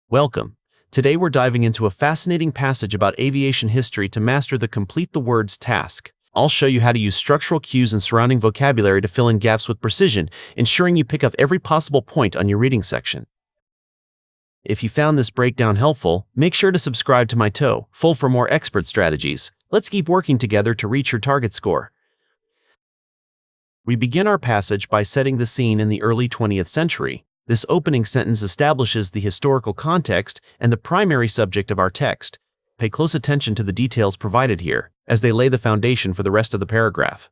Welcome. Today we're diving into a fascinating passage about aviation history to master the complete the words task. I'll show you how to use structural cues and surrounding vocabulary to fill in gaps with precision, ensuring you pick up every possible point on your reading section. If you found this breakdown helpful, make sure to subscribe to myTOEFL for more expert strategies. Let's keep working together to reach your target score. We begin our passage by setting the scene in the early 20th century. This opening sentence establishes the historical context and the primary subject of our text. Pay close attention to the details provided here, as they lay the foundation for the rest of the paragraph.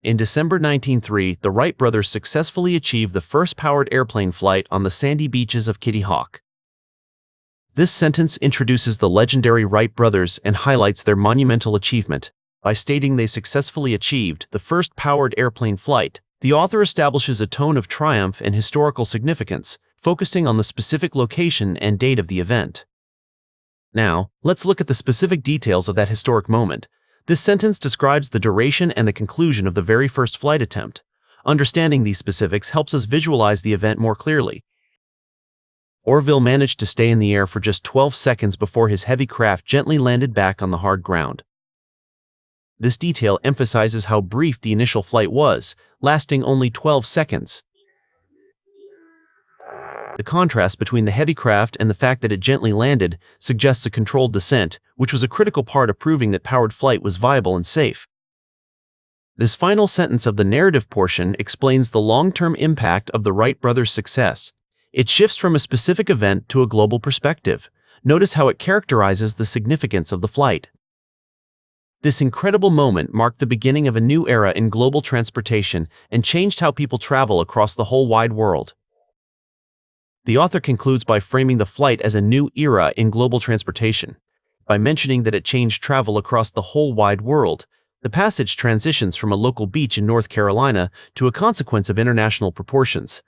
In December 1903, the Wright brothers successfully achieved the first powered airplane flight on the sandy beaches of Kitty Hawk. This sentence introduces the legendary Wright brothers and highlights their monumental achievement. By stating they successfully achieved the first powered airplane flight, the author establishes a tone of triumph and historical significance, focusing on the specific location and date of the event. Now, let's look at the specific details of that historic moment. This sentence describes the duration and the conclusion of the very first flight attempt. Understanding these specifics helps us visualize the event more clearly. Orville managed to stay in the air for just 12 seconds before his heavy craft gently landed back on the hard ground. This detail emphasizes how brief the initial flight was, lasting only 12 seconds. The contrast between the heavy craft and the fact that it gently landed suggests a controlled descent, which was a critical part of proving that powered flight was viable and safe. This final sentence of the narrative portion explains the long-term impact of the Wright brothers' success. It shifts from a specific event to a global perspective. Notice how it characterizes the significance of the flight. This incredible moment marked the beginning of a new era in global transportation and changed how people travel across the whole wide world. The author concludes by framing the flight as a new era in global transportation. By mentioning that it changed travel across the whole wide world, the passage transitions from a local beach in North Carolina to a consequence of international proportions.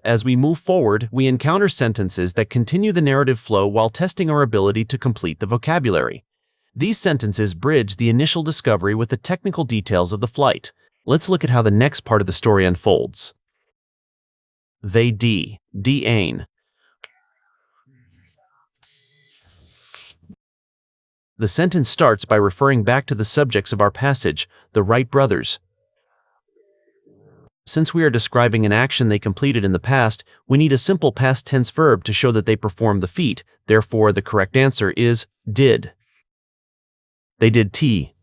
As we move forward, we encounter sentences that continue the narrative flow while testing our ability to complete the vocabulary. These sentences bridge the initial discovery with the technical details of the flight. Let's look at how the next part of the story unfolds. They D-ain. The sentence starts by referring back to the subjects of our passage, the Wright brothers. Since we are describing an action they completed in the past, we need a simple past tense verb to show that they performed the feat. Therefore, the correct answer is did. They did T.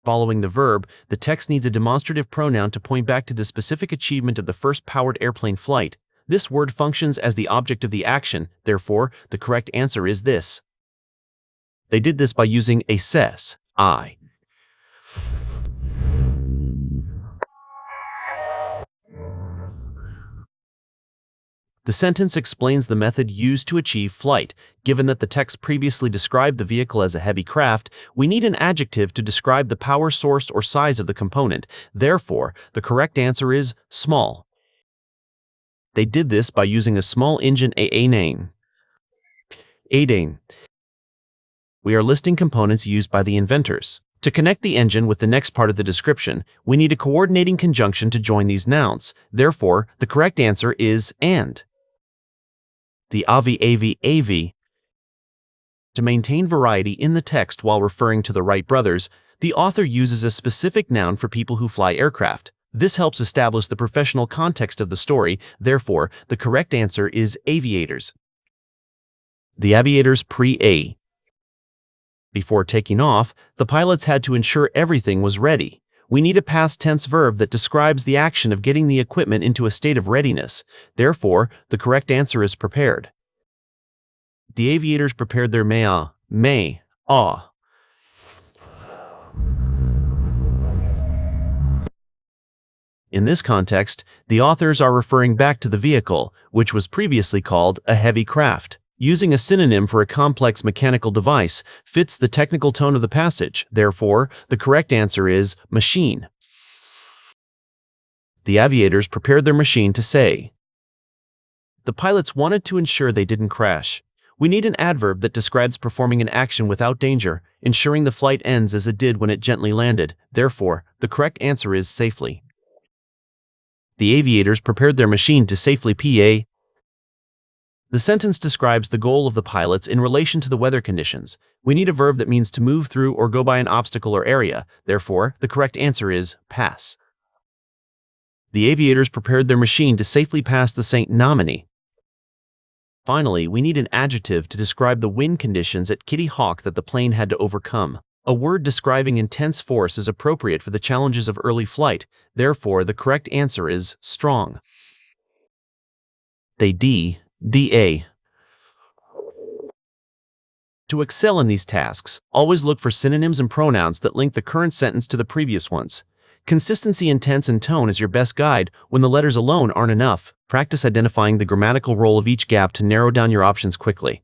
Following the verb, the text needs a demonstrative pronoun to point back to the specific achievement of the first powered airplane flight. This word functions as the object of the action, therefore, the correct answer is this. They did this by using a ses, I. The sentence explains the method used to achieve flight. Given that the text previously described the vehicle as a heavy craft, we need an adjective to describe the power source or size of the component. Therefore, the correct answer is small. They did this by using a small engine Aviation. We are listing components used by the inventors. To connect the engine with the next part of the description, we need a coordinating conjunction to join these nouns. Therefore, the correct answer is and. The avi. To maintain variety in the text while referring to the Wright brothers, the author uses a specific noun for people who fly aircraft. This helps establish the professional context of the story. Therefore, the correct answer is aviators. The aviators pre-A. Before taking off, the pilots had to ensure everything was ready. We need a past tense verb that describes the action of getting the equipment into a state of readiness. Therefore, the correct answer is prepared. The aviators prepared their may. In this context, the authors are referring back to the vehicle, which was previously called a heavy craft. Using a synonym for a complex mechanical device fits the technical tone of the passage. Therefore, the correct answer is machine. The aviators prepared their machine to say. The pilots wanted to ensure they didn't crash. We need an adverb that describes performing an action without danger, ensuring the flight ends as it did when it gently landed. Therefore, the correct answer is safely. The aviators prepared their machine to safely PA. The sentence describes the goal of the pilots in relation to the weather conditions. We need a verb that means to move through or go by an obstacle or area. Therefore, the correct answer is pass. The aviators prepared their machine to safely pass the St. Nominee. Finally, we need an adjective to describe the wind conditions at Kitty Hawk that the plane had to overcome. A word describing intense force is appropriate for the challenges of early flight. Therefore, the correct answer is strong. Da. To excel in these tasks, always look for synonyms and pronouns that link the current sentence to the previous ones. Consistency in tense and tone is your best guide when the letters alone aren't enough. Practice identifying the grammatical role of each gap to narrow down your options quickly.